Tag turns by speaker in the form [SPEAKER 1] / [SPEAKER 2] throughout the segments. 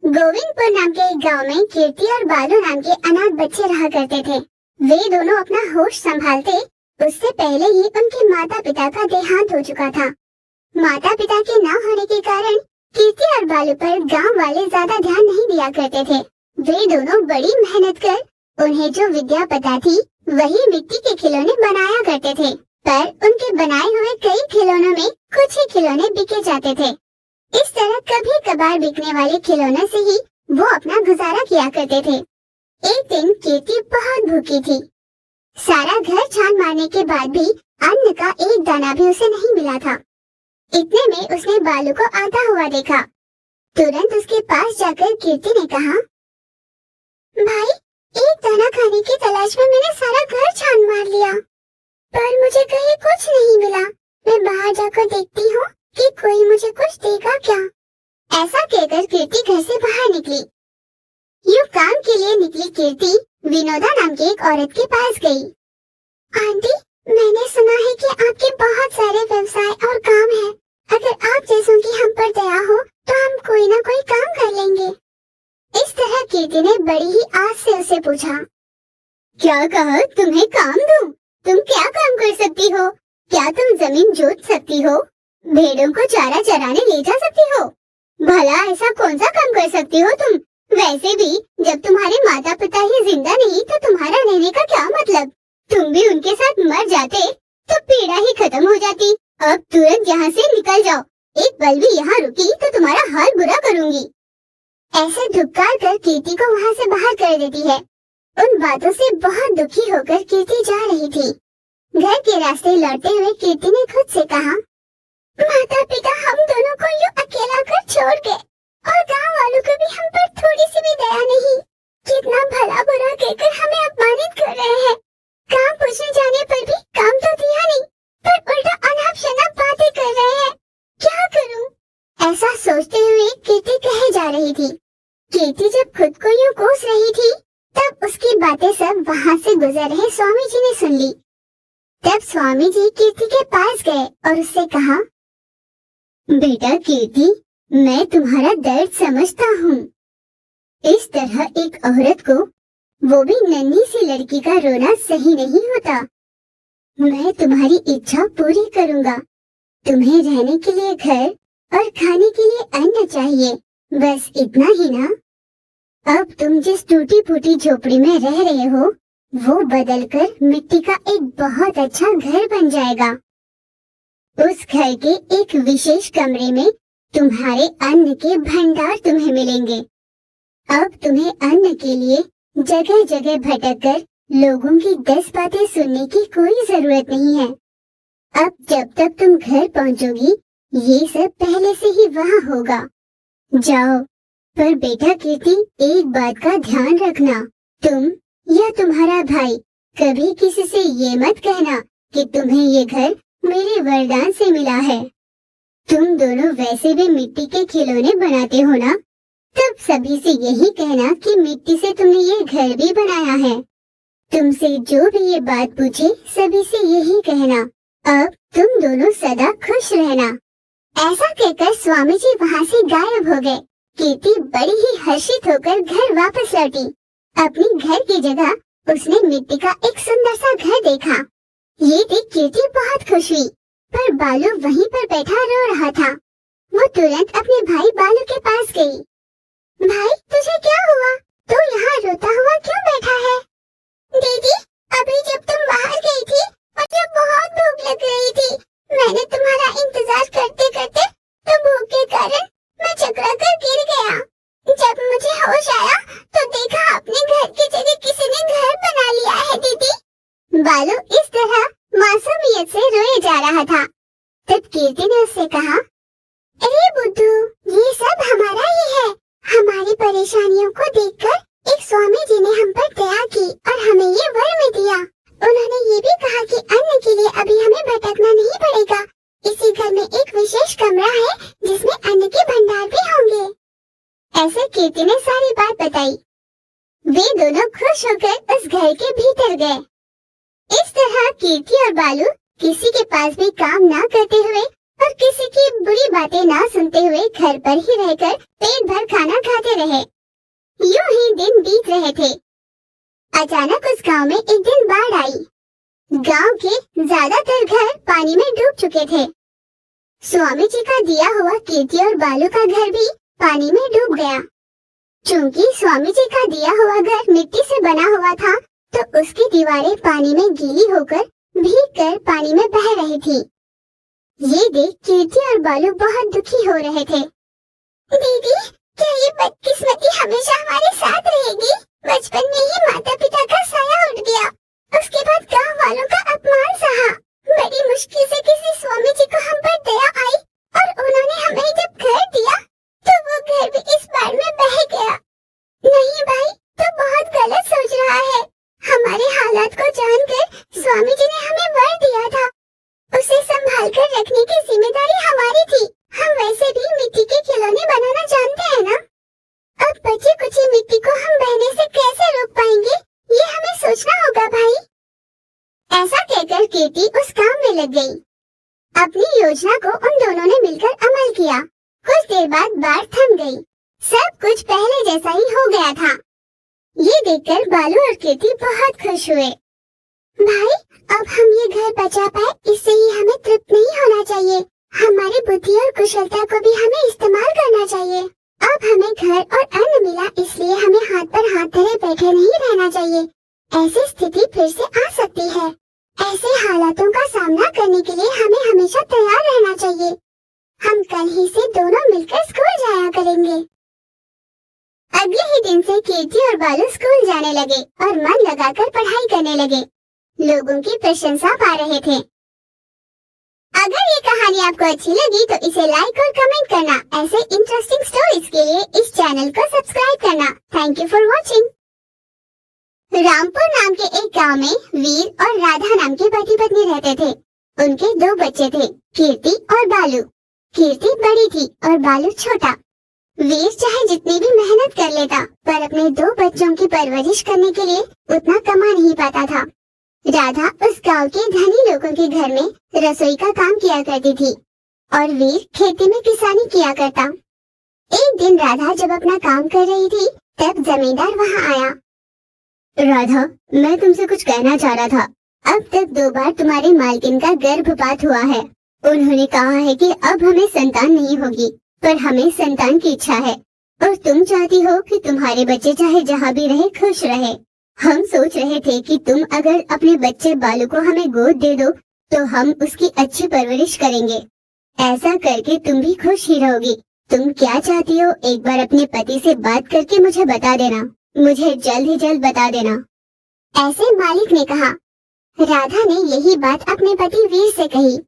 [SPEAKER 1] गोविंदपुर नाम के एक गांव में कीर्ति और बालू नाम के अनाथ बच्चे रहा करते थे। वे दोनों अपना होश संभालते उससे पहले ही उनके माता पिता का देहांत हो चुका था। माता पिता के न होने के कारण कीर्ति और बालू पर गांव वाले ज्यादा ध्यान नहीं दिया करते थे। वे दोनों बड़ी मेहनत कर उन्हें जो विद्या पता थी वही मिट्टी के खिलौने बनाया करते थे, पर उनके बनाए हुए कई खिलौनों में कुछ ही खिलौने बिके जाते थे। इस तरह कभी कभार बिकने वाले खिलौनों से ही वो अपना गुजारा किया करते थे। एक दिन कीर्ति बहुत भूखी थी। सारा घर छान मारने के बाद भी अन्न का एक दाना भी उसे नहीं मिला था। इतने में उसने बालू को आता हुआ देखा। तुरंत उसके पास जाकर कीर्ति ने कहा, भाई, एक दाना खाने की तलाश में मैंने सारा घर छान मार लिया, पर मुझे कहीं कुछ नहीं मिला। मैं बाहर जाकर देखती हूँ कि कोई मुझे कुछ देगा क्या। ऐसा कहकर कीर्ति घर से बाहर निकली। यूं काम के लिए निकली कीर्ति विनोदा नाम की एक औरत के पास गई। आंटी, मैंने सुना है कि आपके बहुत सारे व्यवसाय और काम हैं। अगर आप जैसों की हम पर दया हो तो हम कोई ना कोई काम कर लेंगे। इस तरह कीर्ति ने बड़ी ही आस से उसे पूछा, क्या कहा, तुम्हें काम दूं? तुम क्या काम कर सकती हो? क्या तुम जमीन जोत सकती हो? भेड़ों को चारा चराने ले जा सकती हो? भला ऐसा कौन सा काम कर सकती हो तुम? वैसे भी जब तुम्हारे माता पिता ही जिंदा नहीं तो तुम्हारा रहने का क्या मतलब? तुम भी उनके साथ मर जाते तो पीड़ा ही खत्म हो जाती। अब तुरंत यहाँ से निकल जाओ। एक पल भी यहाँ रुकी तो तुम्हारा हाल बुरा करूँगी। ऐसे धुक्कार कर कीर्ति को वहाँ से बाहर कर देती है। उन बातों से बहुत दुखी होकर कीर्ति जा रही थी। घर के रास्ते लौटते हुए कीर्ति ने खुद से कहा, माता पिता हम दोनों को यूं अकेला कर छोड़ गए और गांव वालों को भी हम पर थोड़ी सी भी दया नहीं। कितना भला बुरा कहकर हमें अपमानित कर रहे हैं। काम पूछने जाने पर भी काम तो दिया नहीं, पर उल्टा अनाप शनाप बातें कर रहे हैं। क्या करूं? ऐसा सोचते हुए कीर्ति कहे जा रही थी। कीर्ति जब खुद को यूं कोस रही थी तब उसकी बातें सब वहाँ से गुजर रहे स्वामी जी ने सुन ली। तब स्वामी जी कीर्ति के पास गए और उससे कहा, बेटा कीर्ति, मैं तुम्हारा दर्द समझता हूँ। इस तरह एक औरत को, वो भी नन्ही सी लड़की का रोना सही नहीं होता। मैं तुम्हारी इच्छा पूरी करूँगा। तुम्हें रहने के लिए घर और खाने के लिए अन्न चाहिए, बस इतना ही ना? अब तुम जिस टूटी फूटी झोपड़ी में रह रहे हो वो बदलकर मिट्टी का एक बहुत अच्छा घर बन जाएगा। उस घर के एक विशेष कमरे में तुम्हारे अन्न के भंडार तुम्हें मिलेंगे। अब तुम्हें अन्न के लिए जगह जगह भटककर लोगों की 10 बातें सुनने की कोई जरूरत नहीं है। अब जब तक तुम घर पहुंचोगी ये सब पहले से ही वहाँ होगा। जाओ, पर बेटा कीर्ति, एक बात का ध्यान रखना, तुम या तुम्हारा भाई कभी किसी से ये मत कहना कि तुम्हें ये घर मेरे वरदान से मिला है। तुम दोनों वैसे भी मिट्टी के खिलौने बनाते हो ना, तब सभी से यही कहना कि मिट्टी से तुमने ये घर भी बनाया है। तुमसे जो भी ये बात पूछे सभी से यही कहना। अब तुम दोनों सदा खुश रहना। ऐसा कहकर स्वामी जी वहाँ से गायब हो गए। कीर्ति बड़ी ही हर्षित होकर घर वापस लौटी। अपनी घर की जगह उसने मिट्टी का एक सुंदर सा घर देखा। ये देख कीर्ति बहुत खुश हुई, पर बालू वहीं पर बैठा रो रहा था। वो तुरंत अपने भाई बालू के पास गई। भाई, तुझे क्या हुआ? तू यहाँ रोता हुआ क्यों बैठा है? दीदी, अभी जब तुम बाहर गई थी मुझे बहुत भूख लग रही थी। मैंने तुम्हारा इंतजार करते करते तो भूख के कारण मैं चकरा कर गिर गया। जब मुझे होश आया तो देखा अपने घर की जगह किसी ने घर बना लिया है दीदी। बालू इस तरह मासूमियत से रोए जा रहा था। तब कीर्ति ने उससे कहा, अरे बुद्धू, ये सब हमारा ही है। हमारी परेशानियों को देखकर एक स्वामी जी ने हम पर दया की और हमें ये वर में दिया। उन्होंने ये भी कहा कि अन्न के लिए अभी हमें भटकना नहीं पड़ेगा। इसी घर में एक विशेष कमरा है जिसमें अन्न के भंडार भी होंगे। ऐसे कीर्ति ने सारी बात बताई। वे दोनों खुश होकर उस घर के भीतर गए। इस तरह कीर्ति और बालू किसी के पास भी काम ना करते हुए और किसी की बुरी बातें ना सुनते हुए घर पर ही रहकर पेट भर खाना खाते रहे। यूं ही दिन बीत रहे थे। अचानक उस गांव में एक दिन बाढ़ आई। गांव के ज्यादातर घर पानी में डूब चुके थे। स्वामी जी का दिया हुआ कीर्ति और बालू का घर भी पानी में डूब गया। चूंकि स्वामी जी का दिया हुआ घर मिट्टी से बना हुआ था, तो उसकी दीवारें पानी में गीली होकर भीग कर पानी में बह रही थी। ये देख कीर्ति और बालू बहुत दुखी हो रहे थे। दीदी, क्या ये बदकिस्मती हमेशा हमारे साथ रहेगी? बचपन में ही माता पिता का साया उठ गया, उसके बाद गांव वालों का अपमान सहा। बड़ी मुश्किल से किसी स्वामी जी को हम पर दया आई और उन्होंने हमें जब घर दिया, तो वो घर भी इस बाढ़ में बह गया। नहीं भाई, तो बहुत गलत सोच रहा है। हमारे हालात को जानकर स्वामी जी ने हमें वर दिया था। उसे संभाल कर रखने की जिम्मेदारी हमारी थी। हम वैसे भी मिट्टी के खिलौने बनाना जानते हैं ना। अब बची कुची मिट्टी को हम बहने से कैसे रोक पाएंगे, ये हमें सोचना होगा भाई। ऐसा कहकर कीर्ति उस काम में लग गई। अपनी योजना को उन दोनों ने मिलकर अमल किया। कुछ देर बाद बाढ़ थम गई। सब कुछ पहले जैसा ही हो गया था। ये देखकर बालू और कीर्ति बहुत खुश हुए। भाई, अब हम ये घर बचा पाए, इससे ही हमें तृप्त नहीं होना चाहिए। हमारी बुद्धि और कुशलता को भी हमें इस्तेमाल करना चाहिए। अब हमें घर और अन्न मिला, इसलिए हमें हाथ पर हाथ धरे बैठे नहीं रहना चाहिए। ऐसी स्थिति फिर से आ सकती है। ऐसे हालातों का सामना करने के लिए हमें हमेशा तैयार रहना चाहिए। हम कल ही से दोनों मिलकर स्कूल जाया करेंगे। अगले ही दिन से कीर्ति और बालू स्कूल जाने लगे और मन लगाकर पढ़ाई करने लगे। लोगों की प्रशंसा पा रहे थे। अगर ये कहानी आपको अच्छी लगी तो इसे लाइक और कमेंट करना। ऐसे इंटरेस्टिंग स्टोरीज के लिए इस चैनल को सब्सक्राइब करना। Thank you for watching. Rampur नाम के एक गांव में वीर और राधा नाम के पति पत्नी रहते थे। उनके 2 बच्चे थे, कीर्ति और बालू। कीर्ति बड़ी थी और बालू छोटा। वीर चाहे जितनी भी मेहनत कर लेता, पर अपने 2 बच्चों की परवरिश करने के लिए उतना कमा नहीं पाता था। राधा उस गांव के धनी लोगों के घर में रसोई का काम किया करती थी और वीर खेती में किसानी किया करता। एक दिन राधा जब अपना काम कर रही थी, तब जमींदार वहां आया। राधा, मैं तुमसे कुछ कहना चाह रहा था। अब तक 2 बार तुम्हारी मालकिन का गर्भपात हुआ है। उन्होंने कहा है कि अब हमें संतान नहीं होगी, पर हमें संतान की इच्छा है और तुम चाहती हो कि तुम्हारे बच्चे चाहे जहाँ भी रहे खुश रहे। हम सोच रहे थे कि तुम अगर अपने बच्चे बालू को हमें गोद दे दो तो हम उसकी अच्छी परवरिश करेंगे। ऐसा करके तुम भी खुश ही रहोगी। तुम क्या चाहती हो, एक बार अपने पति से बात करके मुझे बता देना। मुझे जल्द ही जल्द बता देना। ऐसे मालिक ने कहा। राधा ने यही बात अपने पति वीर से कही।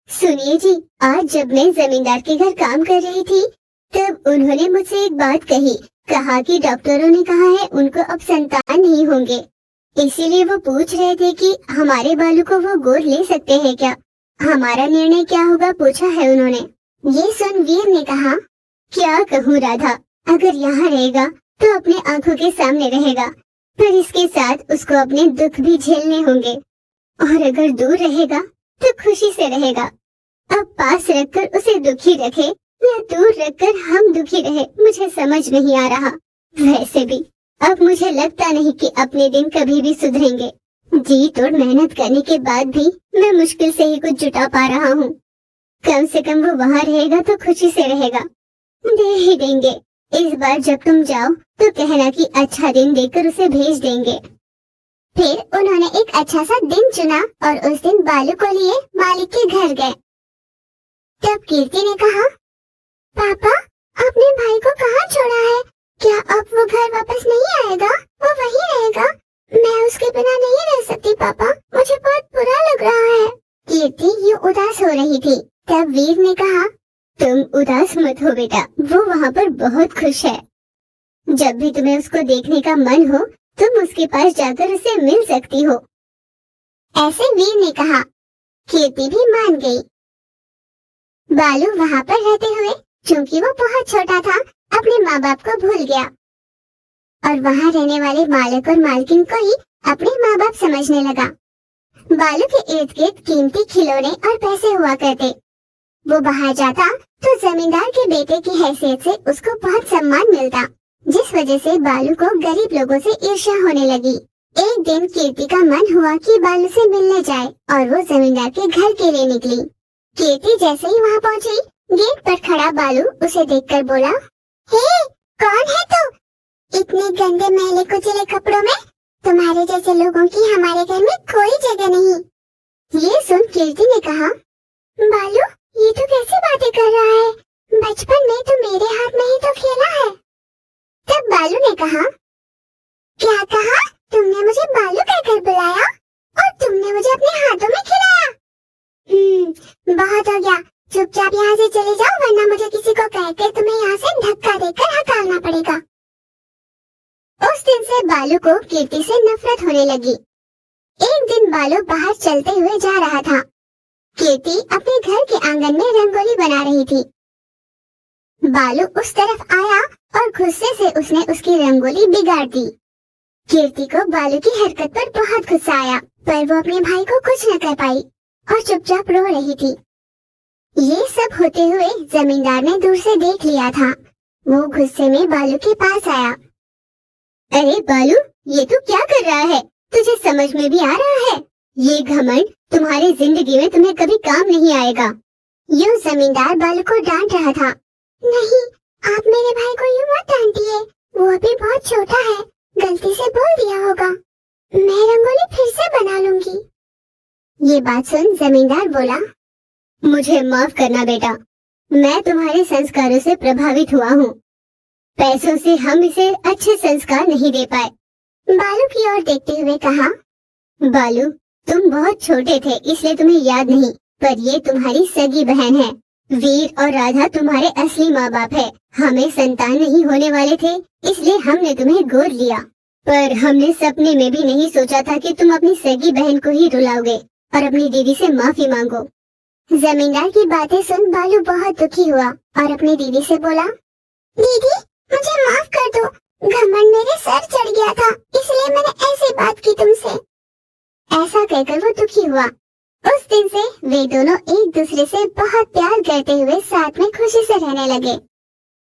[SPEAKER 1] सुनिए जी, आज जब मैं जमींदार के घर काम कर रही थी, तब उन्होंने मुझसे एक बात कही। कहा कि डॉक्टरों ने कहा है उनको अब संतान नहीं होंगे, इसीलिए वो पूछ रहे थे कि हमारे बालू को वो गोद ले सकते हैं क्या। हमारा निर्णय क्या होगा, पूछा है उन्होंने। ये सुन वीर ने कहा, क्या कहूँ राधा, अगर यहाँ रहेगा तो अपने आंखों के सामने रहेगा, पर इसके साथ उसको अपने दुख भी झेलने होंगे, और अगर दूर रहेगा तो खुशी से रहेगा। अब पास रखकर उसे दुखी रखे या दूर रखकर हम दुखी रहे, मुझे समझ नहीं आ रहा। वैसे भी अब मुझे लगता नहीं कि अपने दिन कभी भी सुधरेंगे। जी तोड़ मेहनत करने के बाद भी मैं मुश्किल से ही कुछ जुटा पा रहा हूँ। कम से कम वो वहाँ रहेगा तो खुशी से रहेगा। दे ही देंगे। इस बार जब तुम जाओ तो कहना कि अच्छा दिन देकर उसे भेज देंगे। फिर उन्होंने एक अच्छा सा दिन चुना और उस दिन बालू को लिए मालिक के घर गए। तब कीर्ति ने कहा, पापा, अपने भाई को कहाँ छोड़ा है? क्या अब वो घर वापस नहीं आएगा? वो वहीं रहेगा? मैं उसके बिना नहीं रह सकती पापा, मुझे बहुत बुरा लग रहा है। कीर्ति ये उदास हो रही थी। तब वीर ने कहा, तुम उदास मत हो बेटा, वो वहाँ पर बहुत खुश है। जब भी तुम्हें उसको देखने का मन हो, तुम उसके पास जाकर उसे मिल सकती हो। ऐसे वीर ने कहा। कीर्ति भी मान गई। बालू वहाँ पर रहते हुए, चूंकि वो बहुत छोटा था, अपने माँ बाप को भूल गया और वहाँ रहने वाले मालिक और मालकिन को ही अपने माँ बाप समझने लगा। बालू के इर्द गिर्द कीमती खिलौने और पैसे हुआ करते। वो बाहर जाता तो जमींदार के बेटे की हैसियत से उसको बहुत सम्मान मिलता। जिस वजह से बालू को गरीब लोगों से ईर्ष्या होने लगी। एक दिन कीर्ति का मन हुआ कि बालू से मिलने जाए और वो जमींदार के घर के लिए निकली। कीर्ति जैसे ही वहाँ पहुँची, गेट पर खड़ा बालू उसे देखकर बोला, हे, कौन है तू? इतने गंदे मैले कुचले कपड़ों में? तुम्हारे जैसे लोगों की हमारे घर में कोई जगह नहीं। ये सुन कीर्ति ने कहा, बालू, ये तो कैसी बातें कर रहा है? बचपन में तो मेरे हाथ में ही तो खेला है। तब बालू ने कहा, क्या कहा? तुमने मुझे बालू कहकर बुलाया और तुमने मुझे अपने हाथों में खिलाया? बहुत हो गया, चुपचाप यहाँ से चले जाओ, वरना मुझे किसी को कहकर तुम्हें यहाँ से धक्का देकर हटाना पड़ेगा। उस दिन से बालू को कीर्ति से नफरत होने लगी। एक दिन बालू बाहर चलते हुए जा रहा था। कीर्ति अपने घर के आंगन में रंगोली बना रही थी। बालू उस तरफ आया और गुस्से से उसने उसकी रंगोली बिगाड़ दी। कीर्ति को बालू की हरकत पर बहुत गुस्सा आया, पर वो अपने भाई को कुछ न कर पाई और चुपचाप रो रही थी। ये सब होते हुए जमींदार ने दूर से देख लिया था। वो गुस्से में बालू के पास आया। अरे बालू, ये तू क्या कर रहा है? तुझे समझ में भी आ रहा है? ये घमंड तुम्हारी जिंदगी में तुम्हें कभी काम नहीं आएगा। यूं जमींदार बालू को डांट रहा था। नहीं, आप मेरे भाई को यूं मत डांटिए, वो अभी बहुत छोटा है, गलती से बोल दिया होगा। मैं रंगोली फिर से बना लूंगी। ये बात सुन जमींदार बोला, मुझे माफ करना बेटा, मैं तुम्हारे संस्कारों से प्रभावित हुआ हूँ। पैसों से हम इसे अच्छे संस्कार नहीं दे पाए। बालू की ओर देखते हुए कहा, बालू, तुम बहुत छोटे थे इसलिए तुम्हें याद नहीं, पर ये तुम्हारी सगी बहन है। वीर और राधा तुम्हारे असली माँ बाप है। हमें संतान नहीं होने वाले थे, इसलिए हमने तुम्हें गोद लिया, पर हमने सपने में भी नहीं सोचा था कि तुम अपनी सगी बहन को ही रुलाओगे और अपनी दीदी से माफी मांगो। जमींदार की बातें सुन बालू बहुत दुखी हुआ और अपनी दीदी से बोला, दीदी, मुझे माफ कर दो, घमंड मेरे सर चढ़ गया था, इसलिए मैंने ऐसी बात की तुमसे। ऐसा कहकर वो दुखी हुआ। उस दिन से वे दोनों एक दूसरे से बहुत प्यार करते हुए साथ में खुशी से रहने लगे।